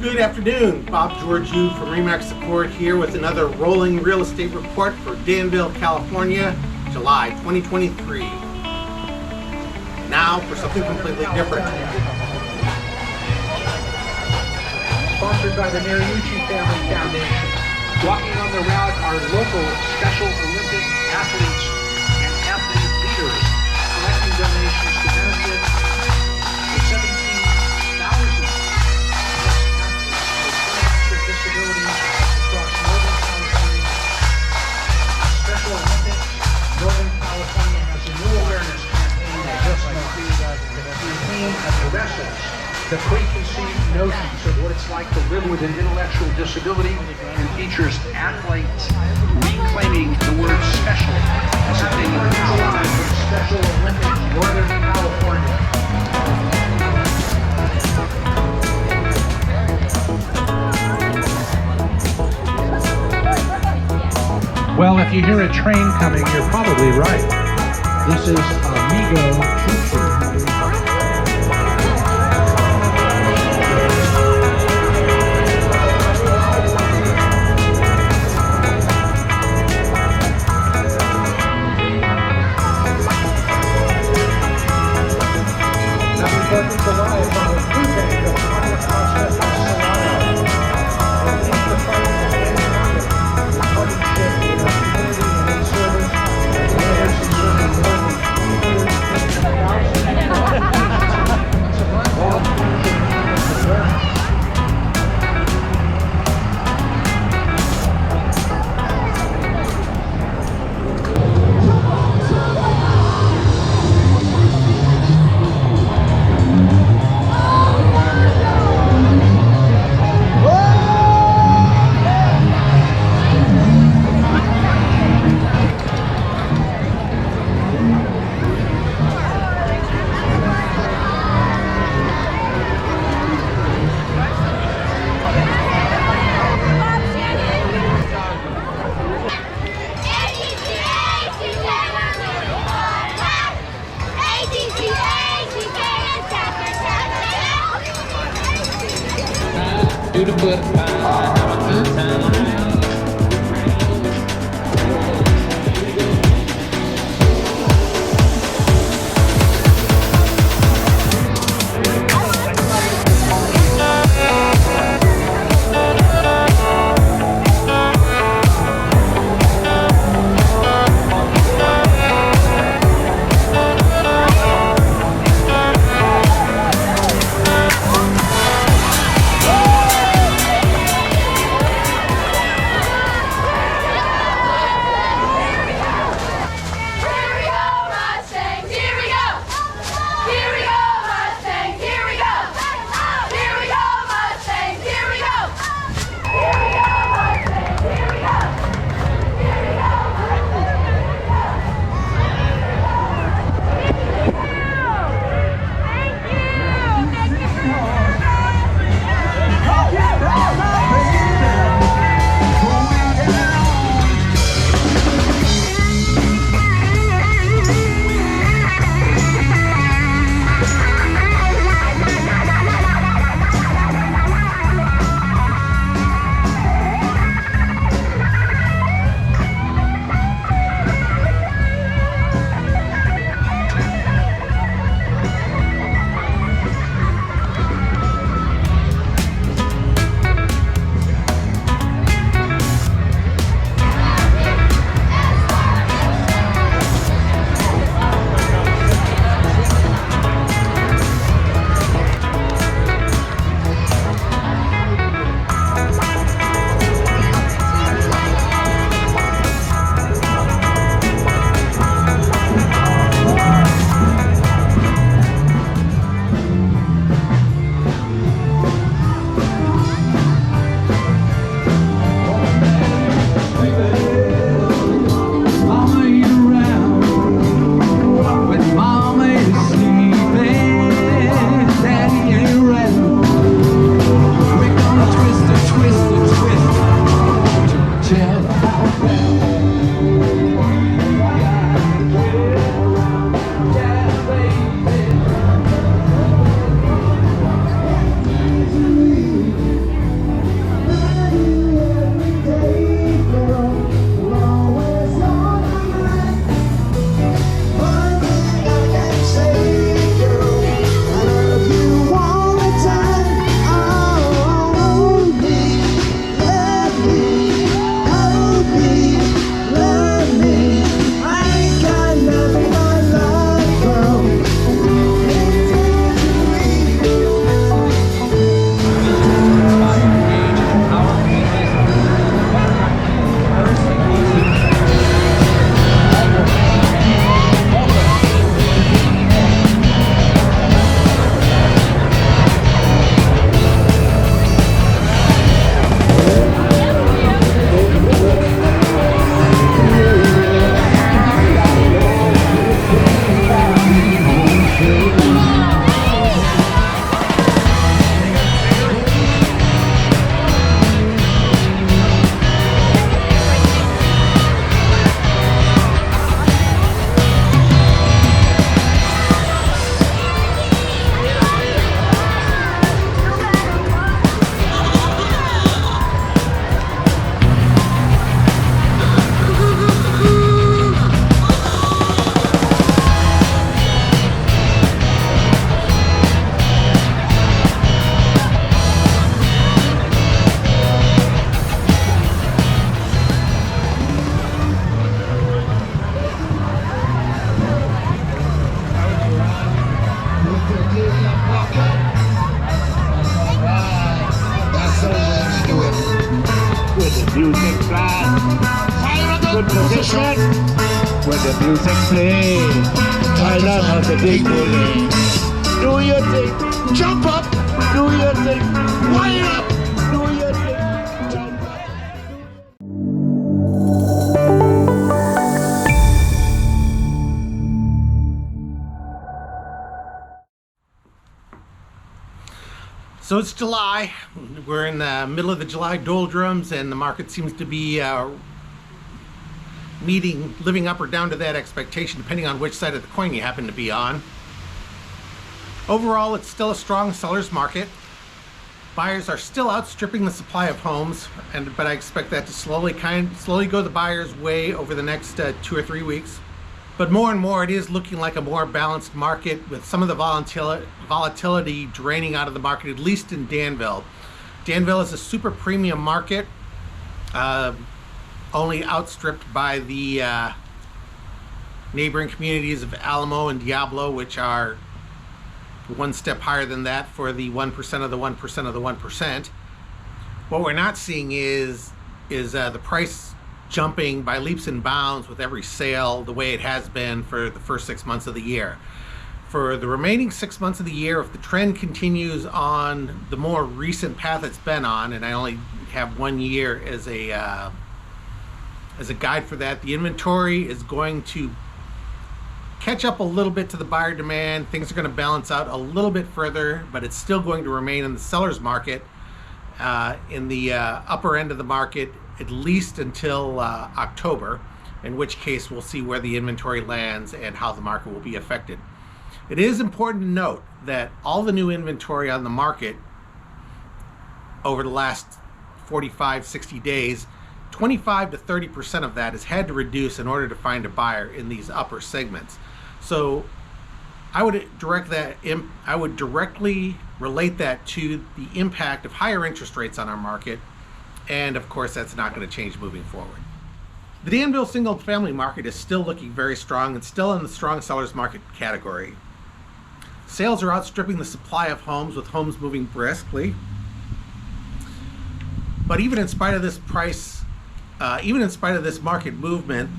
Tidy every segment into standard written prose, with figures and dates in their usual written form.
Good afternoon, Bob Georgiou from Remax Support here with another rolling real estate report for Danville, California, July 2023. Now for something completely different. Sponsored by the Mariucci Family Foundation. Walking on the route are local Special Olympic athletes and athlete leaders collecting donations to benefit the 17,000 athletes with disabilities across Northern California. Special Olympics Northern California has a new awareness campaign that just launched. The campaign addresses the preconceived notions of what it's like to live with an intellectual disability and features athletes reclaiming the word special as a thing of power. Special Olympics Northern California. Well, if you hear a train coming, you're probably right. This is Amigo Choo-Choo. To put have a good time. music blast. Good position when the music play. I love how the big bully. Do your thing, jump up. Do your thing, wind up. Do your thing, jump up. So it's July. We're in the middle of the July doldrums, and the market seems to be living up or down to that expectation, depending on which side of the coin you happen to be on. Overall, it's still a strong seller's market. Buyers are still outstripping the supply of homes, but I expect that to slowly go the buyer's way over the next 2 or 3 weeks. But more and more, it is looking like a more balanced market, with some of the volatility draining out of the market, at least in Danville. Danville is a super premium market, only outstripped by the neighboring communities of Alamo and Diablo, which are one step higher than that for the 1% of the 1% of the 1%. What we're not seeing is the price jumping by leaps and bounds with every sale, the way it has been for the first 6 months of the year. For the remaining 6 months of the year, if the trend continues on the more recent path it's been on, and I only have 1 year as a guide for that, the inventory is going to catch up a little bit to the buyer demand. Things are going to balance out a little bit further, but it's still going to remain in the seller's market, in the upper end of the market, at least until October, in which case we'll see where the inventory lands and how the market will be affected. It is important to note that all the new inventory on the market over the last 45, 60 days, 25 to 30% of that has had to reduce in order to find a buyer in these upper segments. So I would directly relate that to the impact of higher interest rates on our market, and of course that's not going to change moving forward. The Danville single family market is still looking very strong and still in the strong sellers market category. Sales are outstripping the supply of homes, with homes moving briskly. But even in spite of this market movement,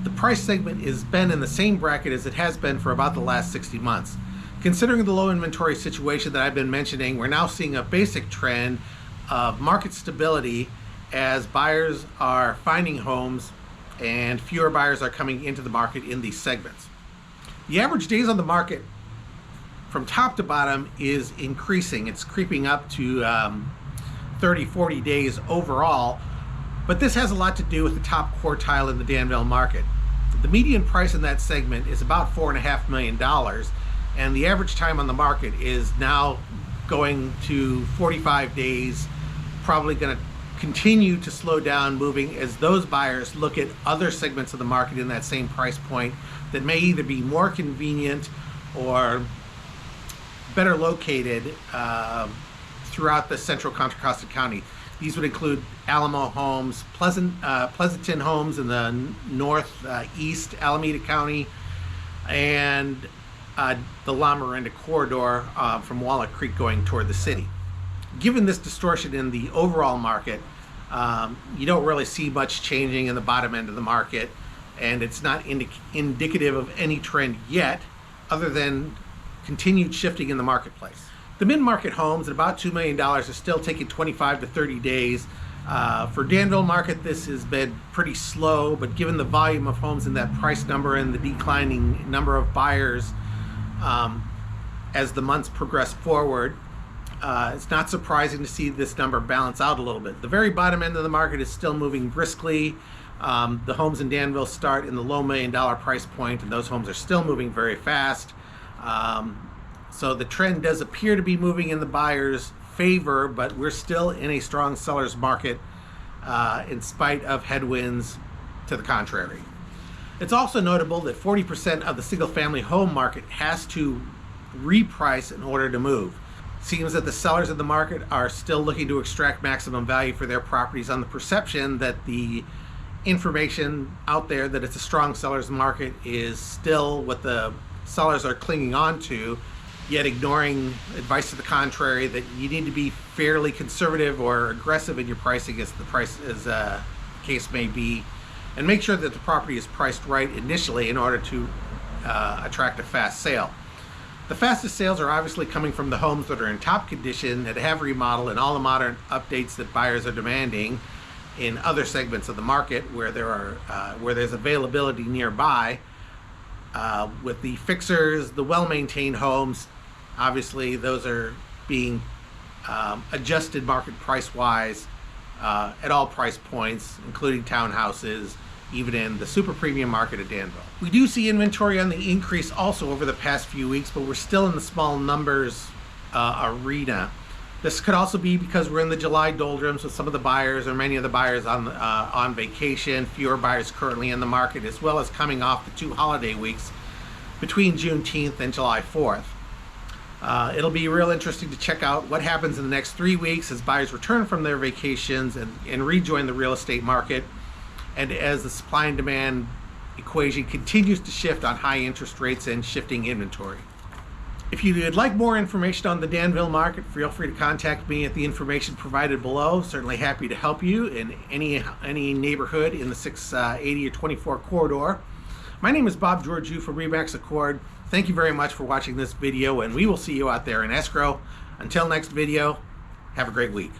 the price segment has been in the same bracket as it has been for about the last 60 months. Considering the low inventory situation that I've been mentioning, we're now seeing a basic trend of market stability as buyers are finding homes and fewer buyers are coming into the market in these segments. The average days on the market from top to bottom is increasing. It's creeping up to 30, 40 days overall, but this has a lot to do with the top quartile in the Danville market. The median price in that segment is about $4.5 million, and the average time on the market is now going to 45 days, probably going to continue to slow down moving as those buyers look at other segments of the market in that same price point that may either be more convenient or better located throughout the central Contra Costa County. These would include Alamo homes, Pleasanton homes in the northeast Alameda County, and the La Miranda corridor from Walnut Creek going toward the city. Given this distortion in the overall market, you don't really see much changing in the bottom end of the market, and it's not indicative of any trend yet, other than continued shifting in the marketplace. The mid-market homes at about $2 million are still taking 25 to 30 days. For Danville market, this has been pretty slow, but given the volume of homes in that price number and the declining number of buyers as the months progress forward, it's not surprising to see this number balance out a little bit. The very bottom end of the market is still moving briskly. The homes in Danville start in the low $1 million price point, and those homes are still moving very fast. So the trend does appear to be moving in the buyer's favor, but we're still in a strong seller's market in spite of headwinds to the contrary. It's also notable that 40% of the single-family home market has to reprice in order to move. Seems that the sellers of the market are still looking to extract maximum value for their properties on the perception that the information out there that it's a strong seller's market is still what the sellers are clinging on to. yet ignoring advice to the contrary that you need to be fairly conservative or aggressive in your pricing as the price as case may be, and make sure that the property is priced right initially in order to attract a fast sale. The fastest sales are obviously coming from the homes that are in top condition, that have remodeled, and all the modern updates that buyers are demanding in other segments of the market where there's availability nearby. With the fixers, the well-maintained homes, obviously those are being adjusted market price-wise at all price points, including townhouses, even in the super premium market of Danville. We do see inventory on the increase also over the past few weeks, but we're still in the small numbers arena. This could also be because we're in the July doldrums with some of the buyers, or many of the buyers on vacation, fewer buyers currently in the market, as well as coming off the 2 holiday weeks between Juneteenth and July 4th. It'll be real interesting to check out what happens in the next 3 weeks as buyers return from their vacations and rejoin the real estate market, and as the supply and demand equation continues to shift on high interest rates and shifting inventory. If you'd like more information on the Danville market, feel free to contact me at the information provided below. Certainly happy to help you in any neighborhood in the 680 or 24 corridor. My name is Bob Georgiou from Remax Accord. Thank you very much for watching this video, and we will see you out there in escrow. Until next video, have a great week.